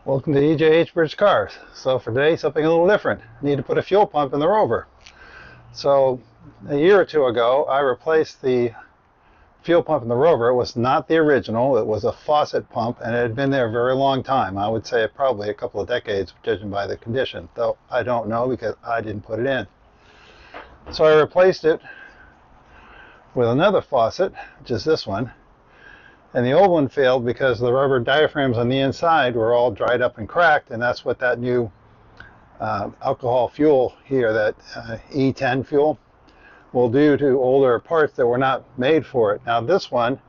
Welcome to EJH Bridge Cars. So for today, something a little different. I need to put a fuel pump in the Rover. So a year or two ago, I replaced the fuel pump in the Rover. It was not the original. It was a faucet pump, and it had been there a very long time. I would say probably a couple of decades, judging by the condition, though I don't know because I didn't put it in. So I replaced it with another faucet, which is this one. And the old one failed because the rubber diaphragms on the inside were all dried up and cracked, and that's what that new alcohol fuel here, that E10 fuel, will do to older parts that were not made for it. Now this one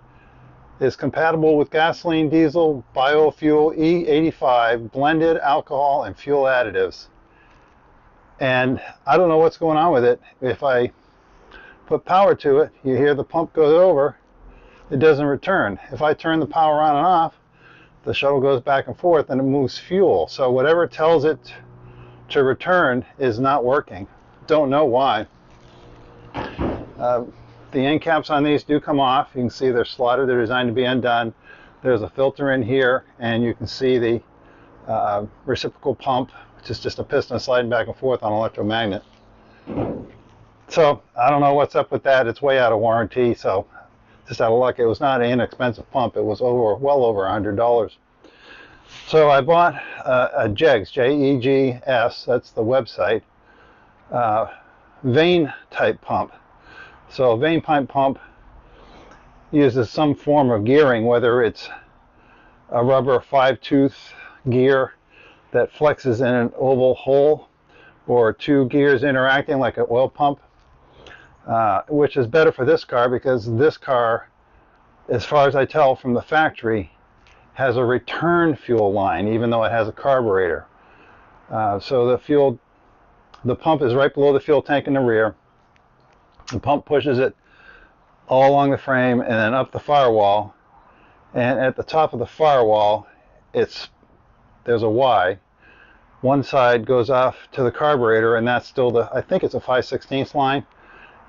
is compatible with gasoline, diesel, biofuel, E85, blended alcohol, and fuel additives. And I don't know what's going on with it. If I put power to it, you hear the pump goes over, it doesn't return. If I turn the power on and off, the shuttle goes back and forth and it moves fuel. So whatever tells it to return is not working. Don't know why. The end caps on these do come off. You can see they're slotted. They're designed to be undone. There's a filter in here, and you can see the reciprocal pump, which is just a piston sliding back and forth on an electromagnet. So I don't know what's up with that. It's way out of warranty, so just out of luck. It was not an inexpensive pump. It was well over $100. So I bought a JEGS, J-E-G-S, that's the website, vane type pump. So a vane pipe pump uses some form of gearing, whether it's a rubber 5-tooth gear that flexes in an oval hole, or two gears interacting like an oil pump. Which is better for this car because this car, as far as I tell from the factory, has a return fuel line, even though it has a carburetor. So the pump is right below the fuel tank in the rear. The pump pushes it all along the frame and then up the firewall. And at the top of the firewall, there's a Y. One side goes off to the carburetor, and that's still I think it's a 5/16 line.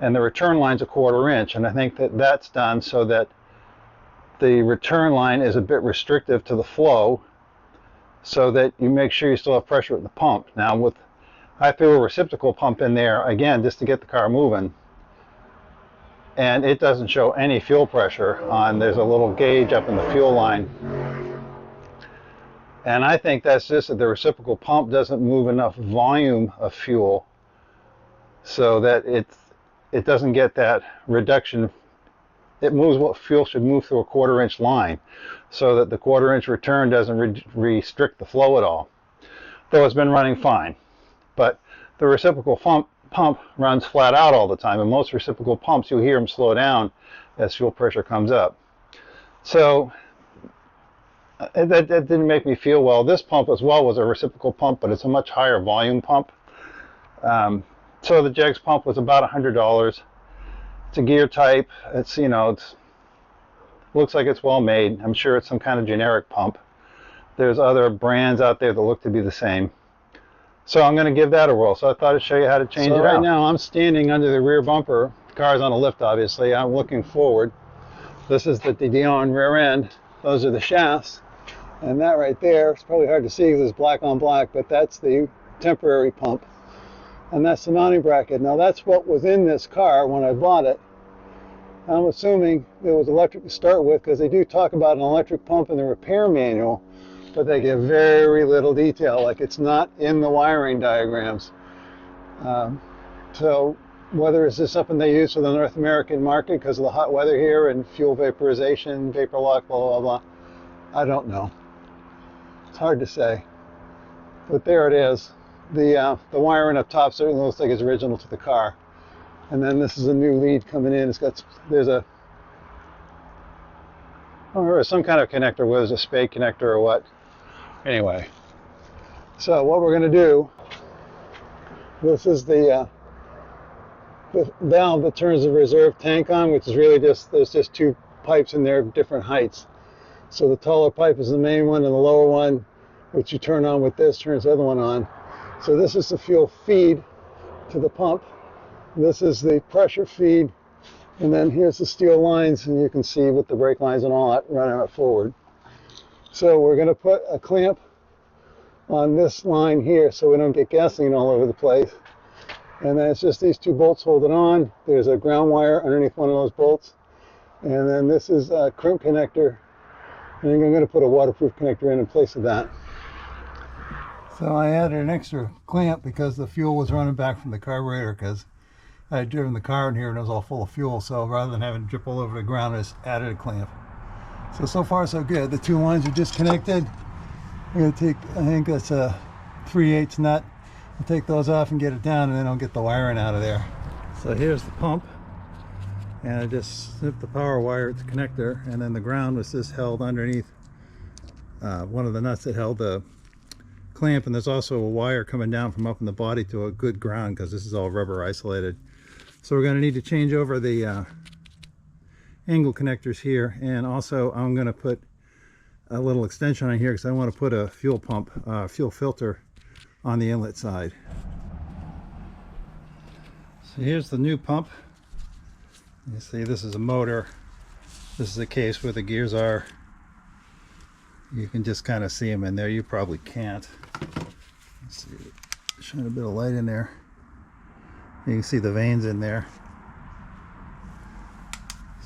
And the return line's a 1/4 inch, and I think that's done so that the return line is a bit restrictive to the flow, so that you make sure you still have pressure at the pump. Now I threw a reciprocal pump in there again just to get the car moving, and it doesn't show any fuel pressure on. There's a little gauge up in the fuel line, and I think that's just that the reciprocal pump doesn't move enough volume of fuel so that it doesn't get that reduction. It moves what fuel should move through a 1/4 inch line, so that the 1/4 inch return doesn't restrict the flow at all. Though it's been running fine. But the reciprocal pump runs flat out all the time, and most reciprocal pumps, you hear them slow down as fuel pressure comes up. So that didn't make me feel well. This pump as well was a reciprocal pump, but it's a much higher volume pump. So the JEGS pump was about $100. It's a gear type. It's, looks like it's well made. I'm sure it's some kind of generic pump. There's other brands out there that look to be the same. So I'm going to give that a whirl. So I thought I'd show you how to change it out. Right now I'm standing under the rear bumper. The car's on a lift, obviously. I'm looking forward. This is the Dion rear end. Those are the shafts. And that right there, it's probably hard to see because it's black on black, but that's the temporary pump. And that's the mounting bracket. Now that's what was in this car when I bought it. I'm assuming it was electric to start with, because they do talk about an electric pump in the repair manual, but they give very little detail, like it's not in the wiring diagrams. So whether it's just something they use for the North American market because of the hot weather here and fuel vaporization, vapor lock, blah, blah, blah, I don't know. It's hard to say. But there it is. The wiring up top certainly looks like it's original to the car. And then this is a new lead coming in. There's some kind of connector, whether it's a Spec connector or what. Anyway, so what we're going to do, this is the valve that turns the reserve tank on, which is really there's just two pipes in there, different heights. So the taller pipe is the main one, and the lower one, which you turn on with this, turns the other one on. So this is the fuel feed to the pump. This is the pressure feed. And then here's the steel lines, and you can see with the brake lines and all that running it forward. So we're going to put a clamp on this line here so we don't get gasoline all over the place. And then it's just these two bolts hold it on. There's a ground wire underneath one of those bolts. And then this is a crimp connector. And I'm going to put a waterproof connector in place of that. So I added an extra clamp because the fuel was running back from the carburetor, because I had driven the car in here and it was all full of fuel. So rather than having it drip all over the ground, I just added a clamp. So far so good. The two lines are disconnected. I'm going to take, I think that's a 3/8 nut. I'll take those off and get it down, and then I'll get the wiring out of there. So here's the pump, and I just snipped the power wire at the connector, and then the ground was just held underneath one of the nuts that held the clamp, and there's also a wire coming down from up in the body to a good ground, because this is all rubber isolated. So we're going to need to change over the angle connectors here, and also I'm going to put a little extension on here because I want to put a fuel pump, fuel filter on the inlet side. So here's the new pump. You see this is a motor. This is a case where the gears are. You can just kind of see them in there. You probably can't. Let's see, shine a bit of light in there. You can see the veins in there.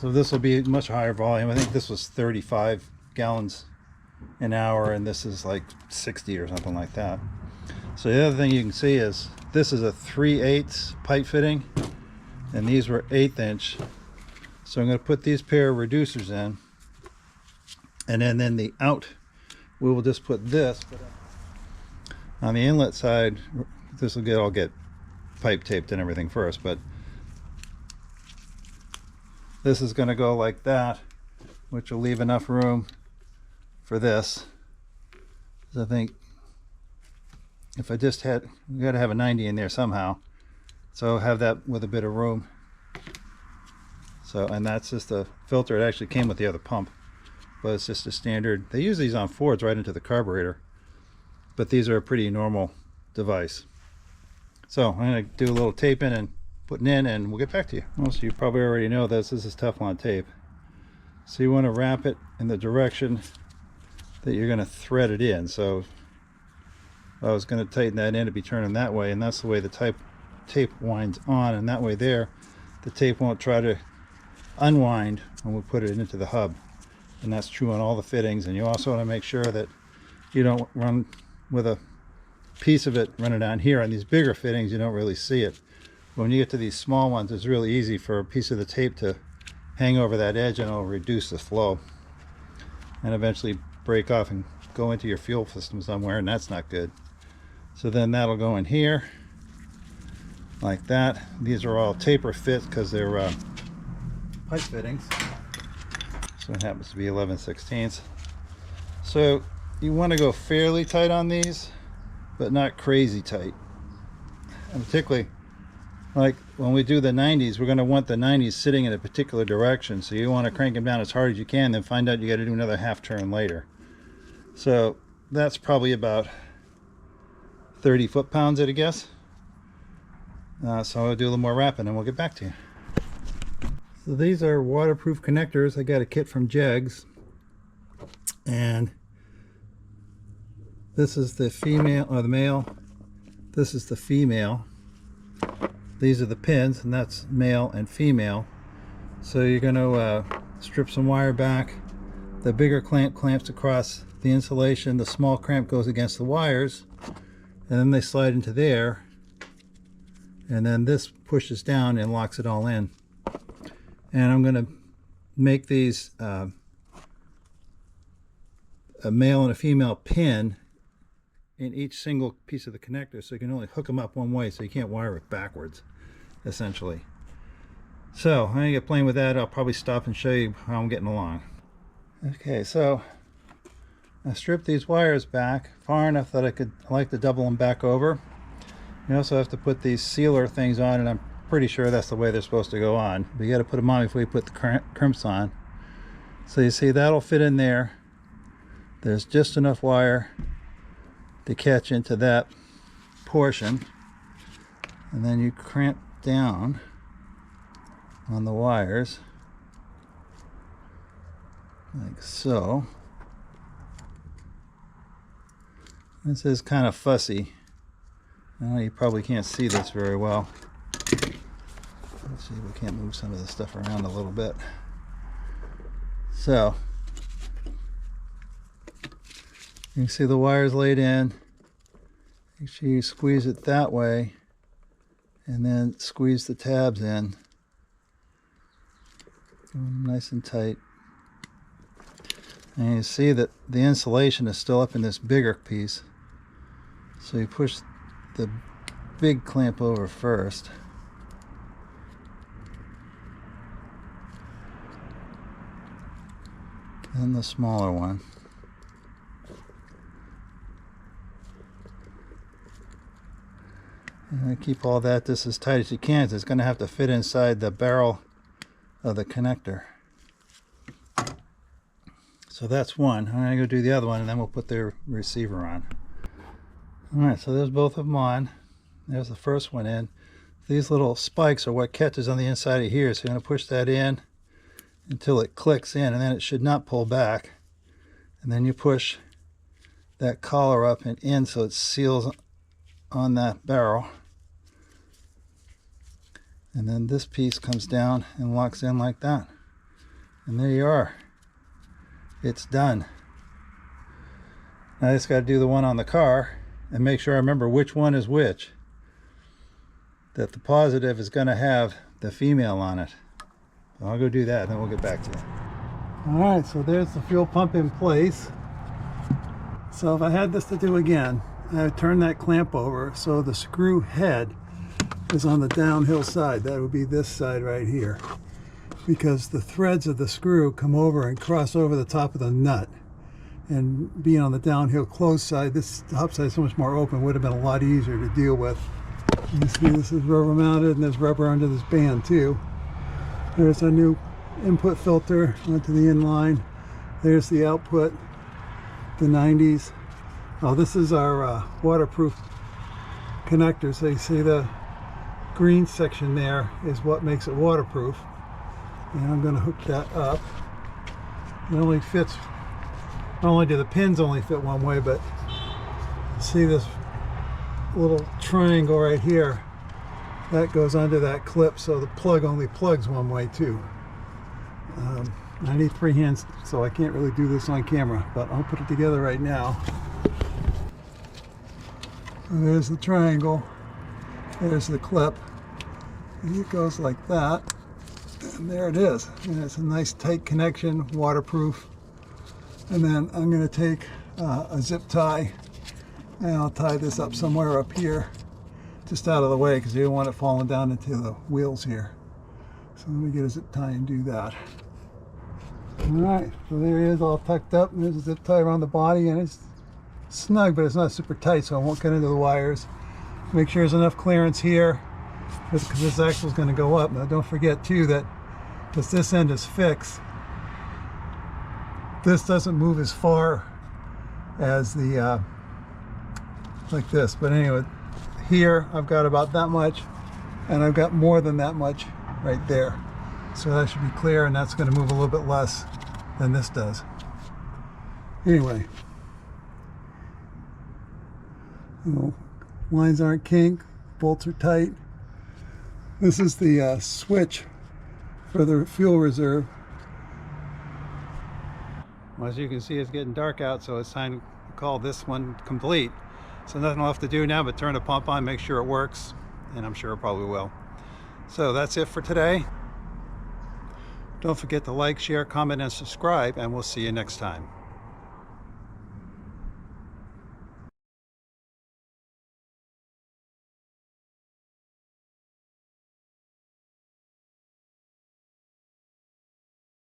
So this will be much higher volume. I think this was 35 gallons an hour, and this is like 60 or something like that. So the other thing you can see is this is a 3/8 pipe fitting, and these were 1/8 inch. So I'm going to put these pair of reducers in, and then the out, we will just put this. But on the inlet side, this will all get pipe taped and everything first, but this is going to go like that, which will leave enough room for this. So I think if I just had, we got to have a 90 in there somehow, so I'll have that with a bit of room. So, and that's just a filter. It actually came with the other pump, but it's just a standard. They use these on Fords right into the carburetor, but these are a pretty normal device. So I'm going to do a little taping and putting in, and we'll get back to you. Most of you probably already know this. This is Teflon tape. So you want to wrap it in the direction that you're going to thread it in. So I was going to tighten that in to be turning that way, and that's the way the tape winds on, and that way there the tape won't try to unwind when we put it into the hub. And that's true on all the fittings. And you also want to make sure that you don't run with a piece of it running down here. On these bigger fittings you don't really see it. When you get to these small ones, it's really easy for a piece of the tape to hang over that edge, and it'll reduce the flow and eventually break off and go into your fuel system somewhere, and that's not good. So then that'll go in here like that. These are all taper fit because they're pipe fittings. So it happens to be 11/16. So you want to go fairly tight on these, but not crazy tight. And particularly like when we do the 90s, we're going to want the 90s sitting in a particular direction. So you want to crank them down as hard as you can, then find out you got to do another half turn later. So that's probably about 30 foot-pounds at a guess. So I'll do a little more wrapping and we'll get back to you. So these are waterproof connectors. I got a kit from Jegs, and this is the female, or the male. This is the female. These are the pins, and that's male and female. So you're going to strip some wire back. The bigger clamp clamps across the insulation. The small clamp goes against the wires, and then they slide into there, and then this pushes down and locks it all in. And I'm going to make these a male and a female pin in each single piece of the connector, so you can only hook them up one way, so you can't wire it backwards, essentially. So I'm going to get playing with that. I'll probably stop and show you how I'm getting along. Okay, so I stripped these wires back far enough that I like to double them back over. You also have to put these sealer things on, and I'm pretty sure that's the way they're supposed to go on. But you got to put them on before you put the crimps on. So you see that'll fit in there. There's just enough wire to catch into that portion, and then you crimp down on the wires like so, This is kind of fussy. You probably can't see this very well. Let's see if we can't move some of this stuff around a little bit. So you can see the wires laid in. Make sure you squeeze it that way and then squeeze the tabs in. Nice and tight. And you see that the insulation is still up in this bigger piece. So you push the big clamp over first. And the smaller one. And keep all that this as tight as you can. It's going to have to fit inside the barrel of the connector. So that's one. I'm going to go do the other one and then we'll put the receiver on. Alright, so there's both of them on. There's the first one in. These little spikes are what catches on the inside of here. So you're going to push that in until it clicks in, and then it should not pull back. And then you push that collar up and in so it seals on that barrel. And then this piece comes down and locks in like that. And there you are. It's done. Now I just got to do the one on the car and make sure I remember which one is which. That the positive is going to have the female on it. So I'll go do that and then we'll get back to you. Alright, so there's the fuel pump in place. So if I had this to do again, I would turn that clamp over so the screw head is on the downhill side. That would be this side right here. Because the threads of the screw come over and cross over the top of the nut. And being on the downhill closed side, this top side is so much more open, would have been a lot easier to deal with. You see this is rubber mounted and there's rubber under this band too. There's a new input filter onto the inline. There's the output, the 90s. Oh, this is our waterproof connector. So you see the green section there is what makes it waterproof. And I'm going to hook that up. It only fits, not only do the pins only fit one way, but see this little triangle right here, that goes under that clip, so the plug only plugs one way too. I need free hands, so I can't really do this on camera, but I'll put it together right now. So there's the triangle, there's the clip, and it goes like that, and there it is. And it's a nice tight connection, waterproof. And then I'm going to take a zip tie and I'll tie this up somewhere up here, just out of the way because you don't want it falling down into the wheels here. So let me get a zip tie and do that. Alright, so there it is, all tucked up, and there's a zip tie around the body, and it's snug, but it's not super tight, so I won't cut into the wires. Make sure there's enough clearance here because this axle is going to go up. Now don't forget too that because this end is fixed, this doesn't move as far as the like this. But anyway, here I've got about that much, and I've got more than that much right there. So that should be clear, and that's going to move a little bit less than this does. Anyway, lines aren't kink, bolts are tight. This is the switch for the fuel reserve. Well, as you can see, it's getting dark out, so it's time to call this one complete. So nothing left to do now but turn the pump on, make sure it works, and I'm sure it probably will. So that's it for today. Don't forget to like, share, comment, and subscribe, and we'll see you next time.